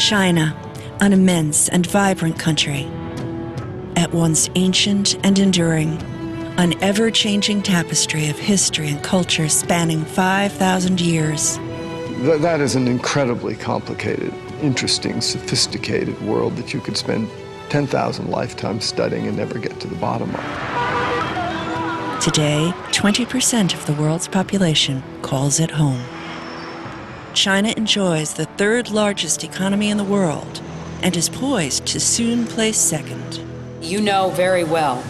China, an immense and vibrant country, at once ancient and enduring, an ever-changing tapestry of history and culture spanning 5,000 years. That is an incredibly complicated, interesting, sophisticated world that you could spend 10,000 lifetimes studying and never get to the bottom of. Today, 20% of the world's population calls it home. China enjoys the third largest economy in the world and is poised to soon place second. You know very well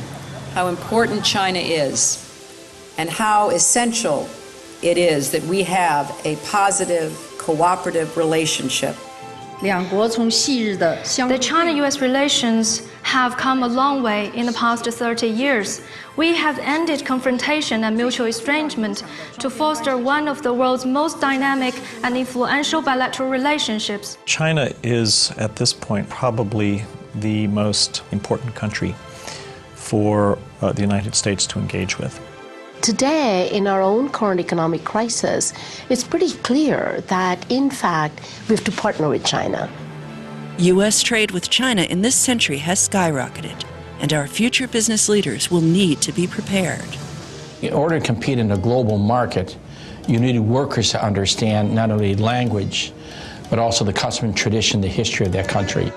how important China is and how essential it is that we have a positive, cooperative relationship. The China-U.S. relations have come a long way in the past 30 years. We have ended confrontation and mutual estrangement to foster one of the world's most dynamic and influential bilateral relationships. China is, at this point, probably the most important country for the United States to engage with. Today, in our own current economic crisis, it's pretty clear that, in fact, we have to partner with China. U.S. trade with China in this century has skyrocketed, and our future business leaders will need to be prepared. In order to compete in a global market, you need workers to understand not only language, but also the custom and tradition, the history of that country.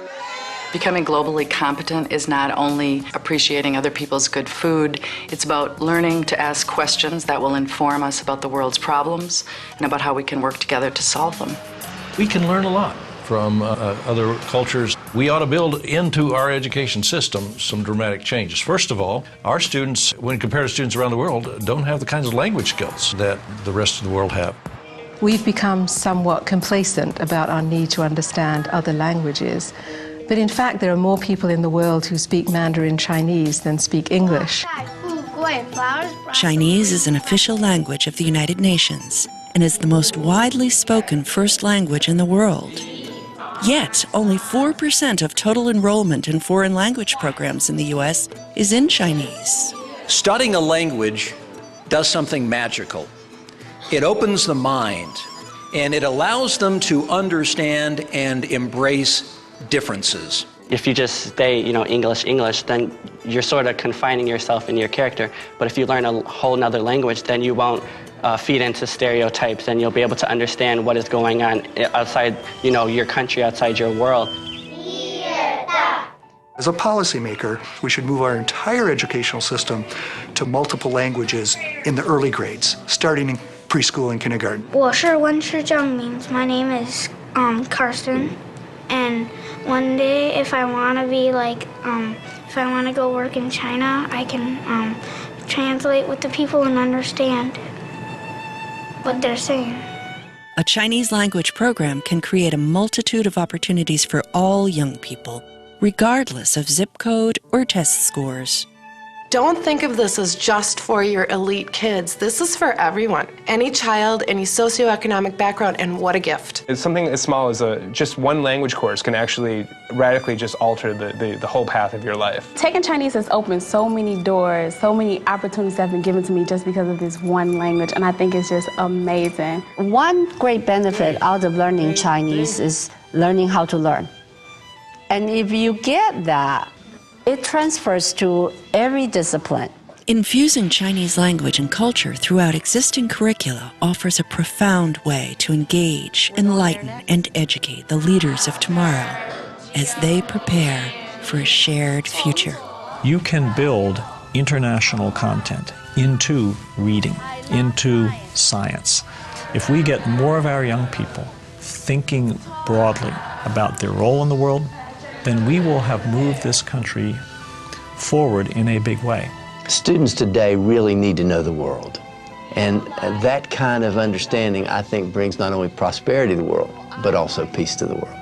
Becoming globally competent is not only appreciating other people's good food, it's about learning to ask questions that will inform us about the world's problems and about how we can work together to solve them. We can learn a lot from other cultures. We ought to build into our education system some dramatic changes. First of all, our students, when compared to students around the world, don't have the kinds of language skills that the rest of the world have. We've become somewhat complacent about our need to understand other languages. But in fact, there are more people in the world who speak Mandarin Chinese than speak English. Chinese is an official language of the United Nations and is the most widely spoken first language in the world. Yet, only 4% of total enrollment in foreign language programs in the U.S. is in Chinese. Studying a language does something magical. It opens the mind, and it allows them to understand and embrace differences. If you just stay, English, then you're sort of confining yourself in your character. But if you learn a whole nother language, then you won't feed into stereotypes, and you'll be able to understand what is going on outside, your country, outside your world. As a policymaker, we should move our entire educational system to multiple languages in the early grades, starting in preschool and kindergarten. 我是温世正明. My name is Karsten. And one day, if I want to be if I want to go work in China, I can translate with the people and understand what they're saying. A Chinese language program can create a multitude of opportunities for all young people, regardless of zip code or test scores. Don't think of this as just for your elite kids. This is for everyone. Any child, any socioeconomic background, and what a gift. It's something as small as just one language course can actually radically just alter the whole path of your life. Taking Chinese has opened so many doors, so many opportunities that have been given to me just because of this one language, and I think it's just amazing. One great benefit out of learning Chinese is learning how to learn. And if you get that, it transfers to every discipline. Infusing Chinese language and culture throughout existing curricula offers a profound way to engage, enlighten, and educate the leaders of tomorrow as they prepare for a shared future. You can build international content into reading, into science. If we get more of our young people thinking broadly about their role in the world, then we will have moved this country forward in a big way. Students today really need to know the world. And that kind of understanding, I think, brings not only prosperity to the world, but also peace to the world.